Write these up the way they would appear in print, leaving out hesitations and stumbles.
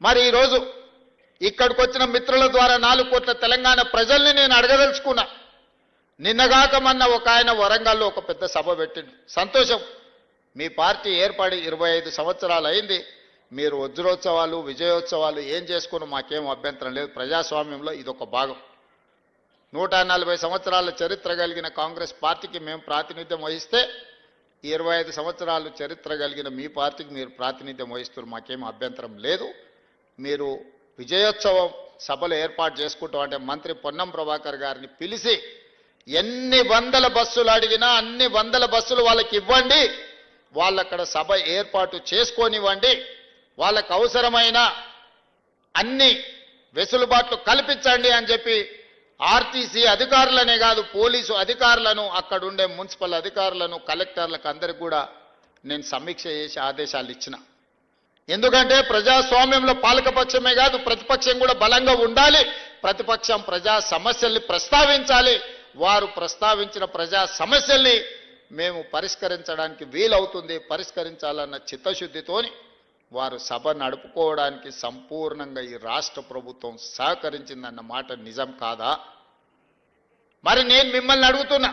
మరి ఈరోజు ఇక్కడికి వచ్చిన మిత్రుల ద్వారా 4 కోట్ల తెలంగాణ ప్రజల్ని నేను అడగదలుచుకున్నా. నిన్నగాక మొన్న ఒక ఆయన వరంగల్లో ఒక పెద్ద సభ పెట్టిండు. సంతోషం, మీ పార్టీ ఏర్పడి 25 సంవత్సరాలు అయింది. మీరు వజ్రోత్సవాలు విజయోత్సవాలు ఏం చేసుకుని మాకేం అభ్యంతరం లేదు. ప్రజాస్వామ్యంలో ఇదొక భాగం. 140 సంవత్సరాల చరిత్ర కలిగిన కాంగ్రెస్ పార్టీకి మేము ప్రాతినిధ్యం వహిస్తే 25 సంవత్సరాలు చరిత్ర కలిగిన మీ పార్టీకి మీరు ప్రాతినిధ్యం వహిస్తున్నారు. మాకేం అభ్యంతరం లేదు. మీరు విజయోత్సవం సభలు ఏర్పాటు చేసుకుంటాం అంటే మంత్రి పొన్నం ప్రభాకర్ గారిని పిలిచి ఎన్ని వందల బస్సులు అడిగినా అన్ని వందల బస్సులు వాళ్ళకి ఇవ్వండి, వాళ్ళక్కడ సభ ఏర్పాటు చేసుకొనివ్వండి, వాళ్ళకు అవసరమైన అన్ని వెసులుబాట్లు కల్పించండి అని చెప్పి ఆర్టీసీ అధికారులనే కాదు పోలీసు అధికారులను అక్కడుండే మున్సిపల్ అధికారులను కలెక్టర్లకు అందరికి కూడా నేను సమీక్ష చేసి ఆదేశాలు ఇచ్చిన. ఎందుకంటే ప్రజాస్వామ్యంలో పాలకపక్షమే కాదు ప్రతిపక్షం కూడా బలంగా ఉండాలి. ప్రతిపక్షం ప్రజా సమస్యల్ని ప్రస్తావించాలి. వారు ప్రస్తావించిన ప్రజా సమస్యల్ని మేము పరిష్కరించడానికి వీలవుతుంది. పరిష్కరించాలన్న చిత్తశుద్ధితోని వారు సభ నడుపుకోవడానికి సంపూర్ణంగా ఈ రాష్ట్ర ప్రభుత్వం సహకరించిందన్న మాట నిజం కాదా? మరి నేను మిమ్మల్ని అడుగుతున్నా,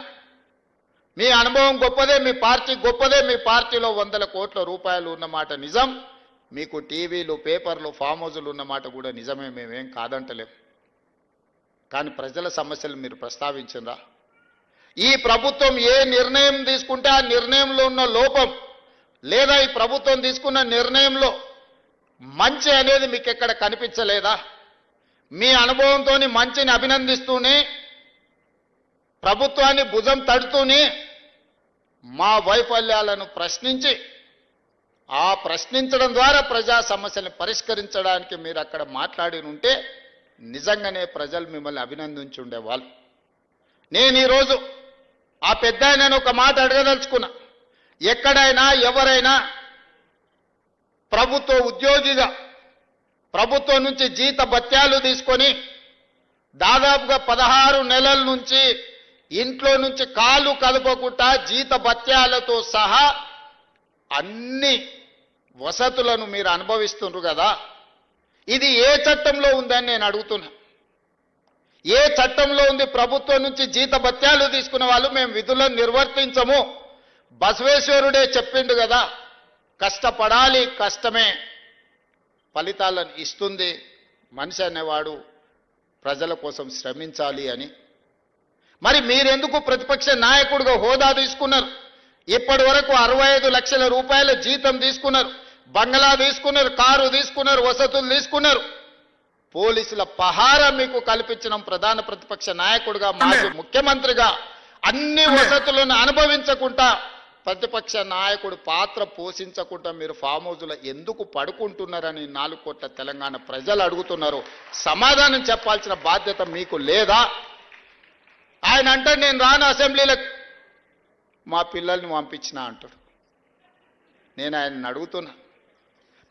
మీ అనుభవం గొప్పదే, మీ పార్టీ గొప్పదే, మీ పార్టీలో 100 కోట్ల రూపాయలు ఉన్నమాట నిజం, మీకు టీవీలు పేపర్లు ఫామ్ హౌజులు ఉన్నమాట కూడా నిజమే, మేమేం కాదంటలేం. కానీ ప్రజల సమస్యలు మీరు ప్రస్తావించరా? ఈ ప్రభుత్వం ఏ నిర్ణయం తీసుకుంటే ఆ నిర్ణయంలో ఉన్న లోపం లేదా ఈ ప్రభుత్వం తీసుకున్న నిర్ణయంలో మంచి అనేది మీకు ఎక్కడ కనిపించలేదా? మీ అనుభవంతో మంచిని అభినందిస్తూనే ప్రభుత్వాన్ని భుజం తడుతూనే మా వైఫల్యాలను ప్రశ్నించి ఆ ప్రశ్నించడం ద్వారా ప్రజా సమస్యలను పరిష్కరించడానికి మీరు అక్కడ మాట్లాడి ఉంటే నిజంగానే ప్రజలు మిమ్మల్ని అభినందించి ఉండేవాళ్ళు. నేను ఈరోజు ఆ పెద్ద ఆయనను ఒక మాట అడగదలుచుకున్నా. ఎక్కడైనా ఎవరైనా ప్రభుత్వ ఉద్యోగిగా ప్రభుత్వం నుంచి జీత భత్యాలు తీసుకొని దాదాపుగా 16 నెలల నుంచి ఇంట్లో నుంచి కాలు కదపకుండా జీత భత్యాలతో సహా అన్ని వసతులను మీరు అనుభవిస్తున్నారు కదా, ఇది ఏ చట్టంలో ఉందని నేను అడుగుతున్నా. ఏ చట్టంలో ఉంది? ప్రభుత్వం నుంచి జీత భత్యాలు తీసుకున్న వాళ్ళు మేము విధులను నిర్వర్తించము. బసవేశ్వరుడే చెప్పిండు కదా, కష్టపడాలి, కష్టమే ఫలితాలను ఇస్తుంది, మనిషి అనేవాడు ప్రజల కోసం శ్రమించాలి అని. మరి మీరెందుకు ప్రతిపక్ష నాయకుడిగా హోదా తీసుకున్నారు? ఇప్పటి వరకు 65 లక్షల రూపాయల జీతం తీసుకున్నారు, బంగళా తీసుకున్నారు, కారు తీసుకున్నారు, వసతులు తీసుకున్నారు. పోలీసుల పహారా మీకు కల్పించిన ప్రధాన ప్రతిపక్ష నాయకుడిగా మాజీ ముఖ్యమంత్రిగా అన్ని వసతులను అనుభవించకుండా ప్రతిపక్ష నాయకుడు పాత్ర పోషించకుండా మీరు ఫామ్ హౌజ్లో ఎందుకు పడుకుంటున్నారని 4 కోట్ల తెలంగాణ ప్రజలు అడుగుతున్నారు. సమాధానం చెప్పాల్సిన బాధ్యత మీకు లేదా? ఆయన అంటే నేను రాను అసెంబ్లీలకు, మా పిల్లల్ని పంపించిన అంటాడు. నేను ఆయన్ని అడుగుతున్నా,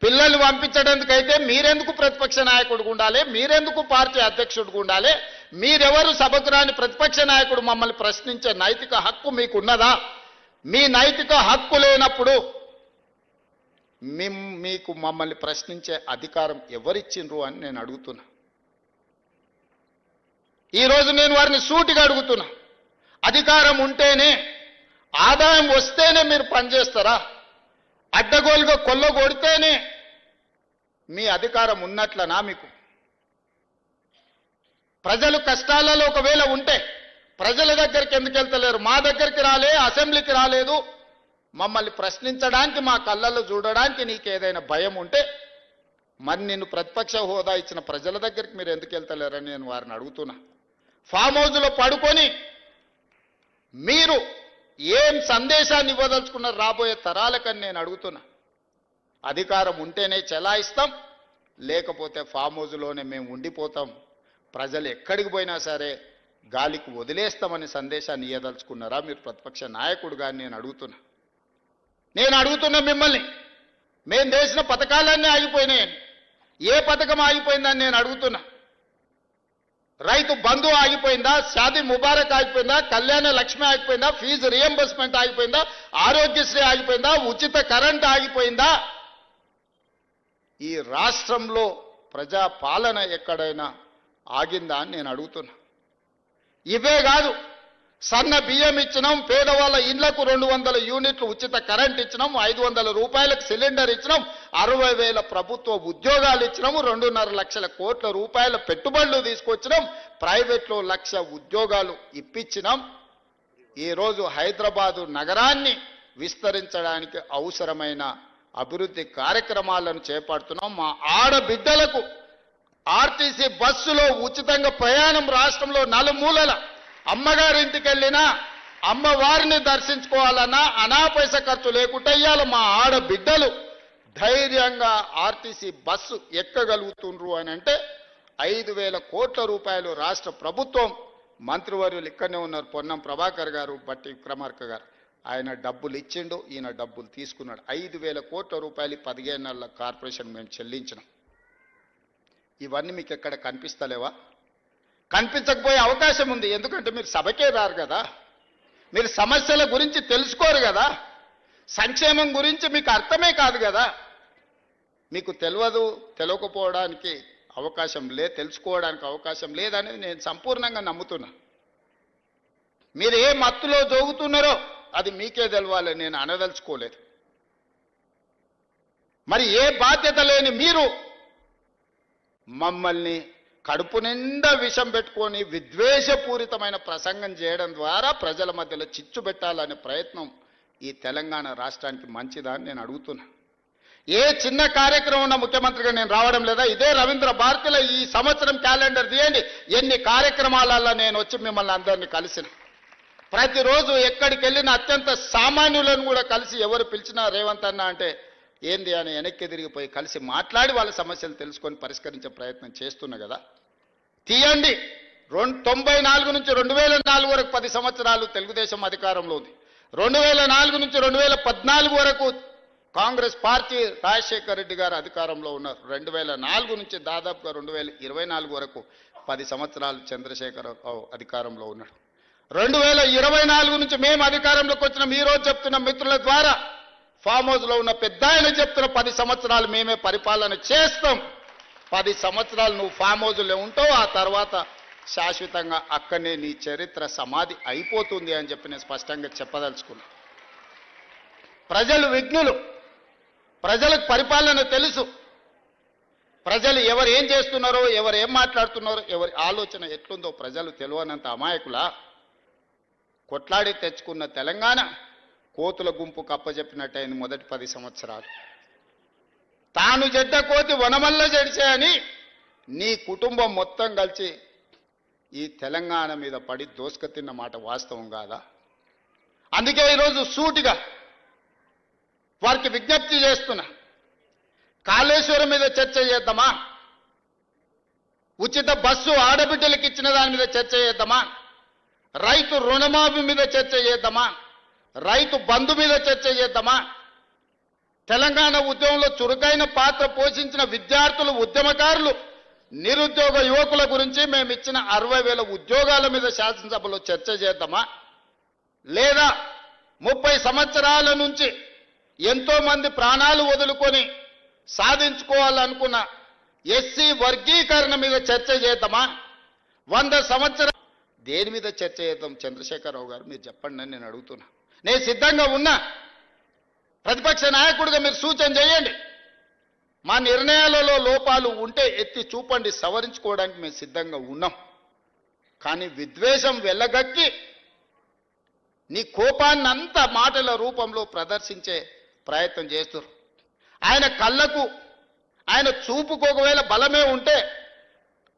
పిల్లల్ని పంపించడానికైతే మీరెందుకు ప్రతిపక్ష నాయకుడిగా ఉండాలి? మీరెందుకు పార్టీ అధ్యక్షుడిగా ఉండాలి? మీరెవరు సభకు రాని ప్రతిపక్ష నాయకుడు మమ్మల్ని ప్రశ్నించే నైతిక హక్కు మీకున్నదా? మీ నైతిక హక్కు లేనప్పుడు మీకు మమ్మల్ని ప్రశ్నించే అధికారం ఎవరిచ్చిండ్రు అని నేను అడుగుతున్నా. ఈరోజు నేను వారిని సూటిగా అడుగుతున్నా, అధికారం ఉంటేనే ఆదాయం వస్తేనే మీరు పనిచేస్తారా? అడ్డగోలుగా కొల్లగొడితేనే మీ అధికారం ఉన్నట్లనా? మీకు ప్రజలు కష్టాలలో ఒకవేళ ఉంటే ప్రజల దగ్గరికి ఎందుకు వెళ్తలేరు? మా దగ్గరికి రాలే, అసెంబ్లీకి రాలేదు, మమ్మల్ని ప్రశ్నించడానికి మా కళ్ళల్లో చూడడానికి నీకు ఏదైనా భయం ఉంటే మరి నిన్ను ప్రతిపక్ష హోదా ఇచ్చిన ప్రజల దగ్గరికి మీరు ఎందుకు వెళ్తలేరని నేను వారిని అడుగుతున్నా. ఫామ్ హౌజ్లో పడుకొని మీరు ఏం సందేశాన్ని ఇవ్వదలుచుకున్నారు రాబోయే తరాలకని నేను అడుగుతున్నా. అధికారం ఉంటేనే చెలాయిస్తాం, లేకపోతే ఫామ్ హౌజ్లోనే మేము ఉండిపోతాం, ప్రజలు ఎక్కడికి పోయినా సరే గాలికి వదిలేస్తామని సందేశాన్ని ఇవ్వదలుచుకున్నారా మీరు ప్రతిపక్ష నాయకుడుగా నేను అడుగుతున్నా. నేను అడుగుతున్నా మిమ్మల్ని, మేము చేసిన పథకాలన్నీ ఆగిపోయినాయని. ఏ పథకం ఆగిపోయిందని నేను అడుగుతున్నా. రైతు బంధు ఆగిపోయిందా? షాదీ ముబారక్ ఆగిపోయిందా? కళ్యాణ లక్ష్మి ఆగిపోయిందా? ఫీజు రియంబర్స్మెంట్ ఆగిపోయిందా? ఆరోగ్యశ్రీ ఆగిపోయిందా? ఉచిత కరెంట్ ఆగిపోయిందా? ఈ రాష్ట్రంలో ప్రజా పాలన ఎక్కడైనా ఆగిందా అని నేను అడుగుతున్నా. ఇవే కాదు, సన్న బియ్యం ఇచ్చినాం, పేదవాళ్ళ ఇళ్లకు 200 యూనిట్లు ఉచిత కరెంట్ ఇచ్చినాం, 500 రూపాయలకు సిలిండర్ ఇచ్చినాం, 60,000 ప్రభుత్వ ఉద్యోగాలు ఇచ్చినాం, 2.5 లక్షల కోట్ల రూపాయల పెట్టుబడులు తీసుకొచ్చినాం, ప్రైవేట్లో 1,00,000 ఉద్యోగాలు ఇప్పించినాం. ఈరోజు హైదరాబాదు నగరాన్ని విస్తరించడానికి అవసరమైన అభివృద్ధి కార్యక్రమాలను చేపడుతున్నాం. మా ఆడబిడ్డలకు ఆర్టీసీ బస్సులో ఉచితంగా ప్రయాణం రాష్ట్రంలో నలుమూలల అమ్మగారింటికి వెళ్ళినా అమ్మవారిని దర్శించుకోవాలన్నా అనా పైసా ఖర్చు లేకుండా ఇయ్యాల మా ఆడబిడ్డలు ధైర్యంగా ఆర్టీసీ బస్సు ఎక్కగలుగుతుండ్రు అని అంటే 5,000 కోట్ల రూపాయలు రాష్ట్ర ప్రభుత్వం, మంత్రివర్యులు ఇక్కడనే ఉన్నారు, పొన్నం ప్రభాకర్ గారు, బట్టి విక్రమార్క గారు, ఆయన డబ్బులు ఇచ్చిండు, ఈయన డబ్బులు తీసుకున్నాడు. 5,000 కోట్ల రూపాయలు 15 నెలల కార్పొరేషన్ మేము చెల్లించినాం. ఇవన్నీ మీకు ఎక్కడ కనిపిస్తలేవా? కనిపించకపోయే అవకాశం ఉంది. ఎందుకంటే మీరు సభకే రారు కదా, మీరు సమస్యల గురించి తెలుసుకోరు కదా, సంక్షేమం గురించి మీకు అర్థమే కాదు కదా. మీకు తెలియకపోవడానికి అవకాశం తెలుసుకోవడానికి అవకాశం లేదనేది నేను సంపూర్ణంగా నమ్ముతున్నా. మీరు ఏ మత్తులో జోగుతున్నారో అది మీకే తెలవాలి, నేను అనదలుచుకోలేదు. మరి ఏ బాధ్యత లేని మీరు మమ్మల్ని కడుపు నిండా విషం పెట్టుకొని విద్వేషపూరితమైన ప్రసంగం చేయడం ద్వారా ప్రజల మధ్యలో చిచ్చు పెట్టాలనే ప్రయత్నం ఈ తెలంగాణ రాష్ట్రానికి మంచిదా అని నేను అడుగుతున్నా. ఏ చిన్న కార్యక్రమం ఉన్న ముఖ్యమంత్రిగా నేను రావడం లేదా? ఇదే రవీంద్ర భారతిలో ఈ సంవత్సరం క్యాలెండర్ తీయండి, ఎన్ని కార్యక్రమాలలో నేను వచ్చి మిమ్మల్ని అందరినీ కలిసిన. ప్రతిరోజు ఎక్కడికి వెళ్ళిన అత్యంత సామాన్యులను కూడా కలిసి ఎవరు పిలిచినా రేవంత్ అన్న అంటే ఏంది అని వెనక్కి తిరిగిపోయి కలిసి మాట్లాడి వాళ్ళ సమస్యలు తెలుసుకొని పరిష్కరించే ప్రయత్నం చేస్తున్నా కదా. తీయండి, 94 నుంచి 2004 వరకు 10 సంవత్సరాలు తెలుగుదేశం అధికారంలో ఉంది. 2004 నుంచి 2014 వరకు కాంగ్రెస్ పార్టీ రాజశేఖర రెడ్డి గారు అధికారంలో ఉన్నారు. 2004 నుంచి దాదాపుగా 2024 వరకు 10 సంవత్సరాలు చంద్రశేఖరరావు అధికారంలో ఉన్నాడు. 2024 నుంచి మేము అధికారంలోకి వచ్చిన ఈ రోజు చెప్తున్న మిత్రుల ద్వారా ఫామ్ హౌస్ లో ఉన్న పెద్ద ఆయన చెప్తున్న 10 సంవత్సరాలు మేమే పరిపాలన చేస్తాం. 10 సంవత్సరాలు నువ్వు ఫామ్ హౌస్లో ఉంటావు, ఆ తర్వాత శాశ్వతంగా అక్కడనే నీ చరిత్ర సమాధి అయిపోతుంది అని చెప్పి నేను స్పష్టంగా చెప్పదలుచుకున్నా. ప్రజలు విఘ్నులు, ప్రజలకు పరిపాలన తెలుసు. ప్రజలు ఎవరు ఏం చేస్తున్నారో, ఎవరు ఏం మాట్లాడుతున్నారో, ఎవరి ఆలోచన ఎట్లుందో ప్రజలు తెలియనంత అమాయకులా. కొట్లాడి తెచ్చుకున్న తెలంగాణ కోతుల గుంపు కప్పజెప్పినట్టయింది మొదటి 10 సంవత్సరాలు. తాను జడ్డ కోతి వనమల్ల జడిచే అని నీ కుటుంబం మొత్తం కలిసి ఈ తెలంగాణ మీద పడి దోసుక తిన్న మాట వాస్తవం కాదా? అందుకే ఈరోజు సూటిగా వారికి విజ్ఞప్తి చేస్తున్నా. కాళేశ్వరం మీద చర్చ చేద్దామా? ఉచిత బస్సు ఆడబిడ్డలకు ఇచ్చిన దాని మీద చర్చ చేద్దామా? రైతు రుణమాఫీ మీద చర్చ చేద్దామా? రైతు బంధు మీద చర్చ చేద్దామా? తెలంగాణ ఉద్యమంలో చురుకైన పాత్ర పోషించిన విద్యార్థులు, ఉద్యమకారులు, నిరుద్యోగ యువకుల గురించి మేము ఇచ్చిన 60,000 ఉద్యోగాల మీద శాసనసభలో చర్చ చేద్దామా? లేదా 30 సంవత్సరాల నుంచి ఎంతో మంది ప్రాణాలు వదులుకొని సాధించుకోవాలనుకున్న ఎస్సీ వర్గీకరణ మీద చర్చ చేద్దామా? 100 సంవత్సరాలు దేని మీద చర్చ చేద్దాం? చంద్రశేఖరరావు గారు మీరు చెప్పండి అని నేను అడుగుతున్నా. నేను సిద్ధంగా ఉన్నా. ప్రతిపక్ష నాయకుడిగా మీరు సూచన చేయండి. మా నిర్ణయాలలో లోపాలు ఉంటే ఎత్తి చూపండి, సవరించుకోవడానికి మేము సిద్ధంగా ఉన్నాం. కానీ విద్వేషం వెళ్ళగక్కి నీ కోపాన్నంతా మాటల రూపంలో ప్రదర్శించే ప్రయత్నం చేస్తారు. ఆయన కళ్ళకు, ఆయన చూపుకు ఒకవేళ బలమే ఉంటే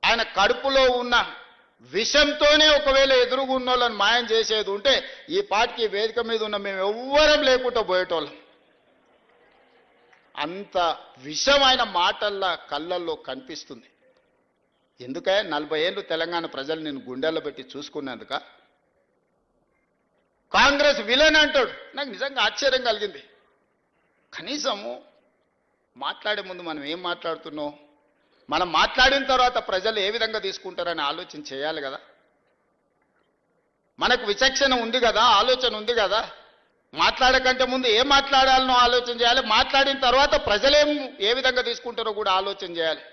ఆయన కడుపులో ఉన్న విషంతోనే ఒకవేళ ఎదురుగున్న వాళ్ళని మాయం చేసేది ఉంటే ఈ పార్టీకి వేదిక మీద ఉన్న మేము ఎవ్వరం లేకుండా పోయేటోళ్ళం. అంత విషం ఆయన మాటల్లా కళ్ళల్లో కనిపిస్తుంది. ఎందుకే 40 ఏళ్ళు తెలంగాణ ప్రజలు నేను గుండెల్లో పెట్టి చూసుకున్నందుక? కాంగ్రెస్ విలన్ అంటాడు. నాకు నిజంగా ఆశ్చర్యం కలిగింది. కనీసము మాట్లాడే ముందు మనం ఏం మాట్లాడుతున్నాం, మనం మాట్లాడిన తర్వాత ప్రజలు ఏ విధంగా తీసుకుంటారని ఆలోచన చేయాలి కదా. మనకు విచక్షణ ఉంది కదా, ఆలోచన ఉంది కదా. మాట్లాడకంటే ముందు ఏం మాట్లాడాలనో ఆలోచన చేయాలి, మాట్లాడిన తర్వాత ప్రజలేం ఏ విధంగా తీసుకుంటారో కూడా ఆలోచన చేయాలి.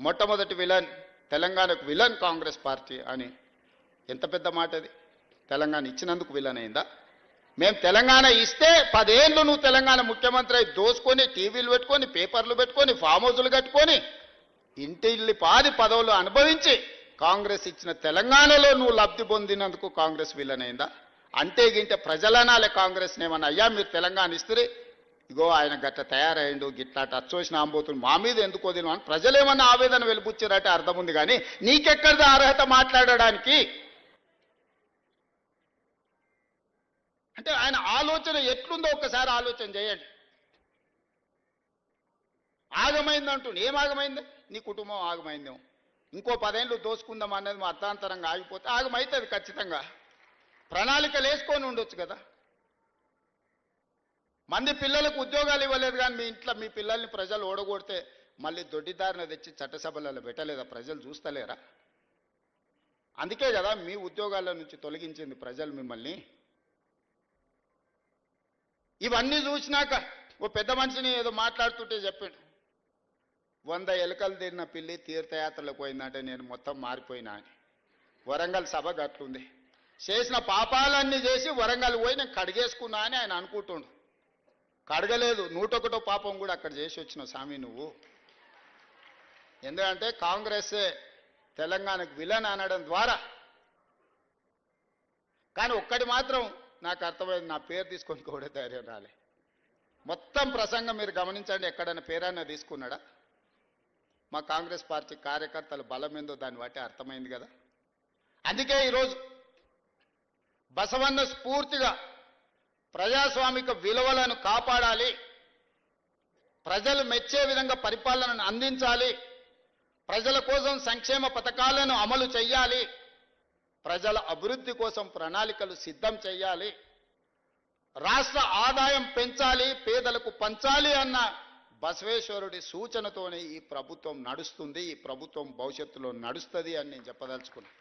మొట్టమొదటి విలన్ తెలంగాణకు విలన్ కాంగ్రెస్ పార్టీ అని. ఎంత పెద్ద మాట అది. తెలంగాణ ఇచ్చినందుకు విలన్ అయిందా? మేము తెలంగాణ ఇస్తే 10 ఏళ్ళు నువ్వు తెలంగాణ ముఖ్యమంత్రి అయి దోసుకొని టీవీలు పెట్టుకొని పేపర్లు పెట్టుకొని ఫామ్ హౌజులు కట్టుకొని ఇంటిల్లి పాది పదవులు అనుభవించి కాంగ్రెస్ ఇచ్చిన తెలంగాణలో నువ్వు లబ్ధి పొందినందుకు కాంగ్రెస్ విలన్ అయిందా? అంటే గింటే ప్రజలనాలే కాంగ్రెస్ ఏమన్నా అయ్యా మీరు తెలంగాణ ఇస్తే ఇగో ఆయన గట్ట తయారయ్యిండు గిట్లా అచ్చోసిన ఆంబోతులు మా మీద ఎందుకు వదిన అని ప్రజలేమన్నా ఆవేదన వెలిపుచ్చారంటే అర్థం ఉంది. కానీ నీకెక్కడిది అర్హత మాట్లాడడానికి? అంటే ఆయన ఆలోచన ఎట్లుందో ఒక్కసారి ఆలోచన చేయండి. ఆగమైందంటూ ఏం ఆగమైంది? నీ కుటుంబం ఆగమైందేమో. ఇంకో 10 ఏళ్ళు దోసుకుందాం అన్నది మా అర్థాంతరంగా ఆగిపోతే ఆగమైతుంది ఖచ్చితంగా. ప్రణాళికలు వేసుకొని ఉండొచ్చు కదా. మంది పిల్లలకు ఉద్యోగాలు ఇవ్వలేదు కానీ మీ ఇంట్లో మీ పిల్లల్ని ప్రజలు ఓడగొడితే మళ్ళీ దొడ్డిదారిన తెచ్చి చట్టసభలలో పెట్టలేదా? ప్రజలు చూస్తలేరా? అందుకే కదా మీ ఉద్యోగాల నుంచి తొలగించింది ప్రజలు మిమ్మల్ని. ఇవన్నీ చూసినాక ఓ పెద్ద మనిషిని ఏదో మాట్లాడుతుంటే చెప్పాడు, 100 ఎలుకలు తిన్న పిల్లి తీర్థయాత్రలకు పోయిందంటే నేను మొత్తం మారిపోయినా అని. వరంగల్ సభ గట్లుంది. చేసిన పాపాలన్నీ చేసి వరంగల్ పోయి నేను కడిగేసుకున్నా అని ఆయన అనుకుంటుండు. కడగలేదు, 101వ పాపం కూడా అక్కడ చేసి వచ్చిన స్వామి నువ్వు. ఎందుకంటే కాంగ్రెసే తెలంగాణకు విలన్ అనడం ద్వారా. కానీ ఒక్కటి మాత్రం నాకు అర్థమైంది, నా పేరు తీసుకొని కూడా ధైర్యం రాలే. మొత్తం ప్రసంగం మీరు గమనించండి, ఎక్కడైనా పేరన్నా తీసుకున్నాడా? మా కాంగ్రెస్ పార్టీ కార్యకర్తల బలం ఏందో దాన్ని బట్టి అర్థమైంది కదా. అందుకే ఈరోజు బసవన్న స్ఫూర్తిగా ప్రజాస్వామిక విలువలను కాపాడాలి, ప్రజలు మెచ్చే విధంగా పరిపాలనను అందించాలి, ప్రజల కోసం సంక్షేమ పథకాలను అమలు చేయాలి, ప్రజల అభివృద్ధి కోసం ప్రణాళికలు సిద్ధం చేయాలి, రాష్ట్ర ఆదాయం పెంచాలి, పేదలకు పంచాలి అన్న బసవేశ్వరుడి సూచనతోనే ఈ ప్రభుత్వం నడుస్తుంది. ఈ ప్రభుత్వం భవిష్యత్తులో నడుస్తుంది అని నేను చెప్పదలుచుకున్నాను.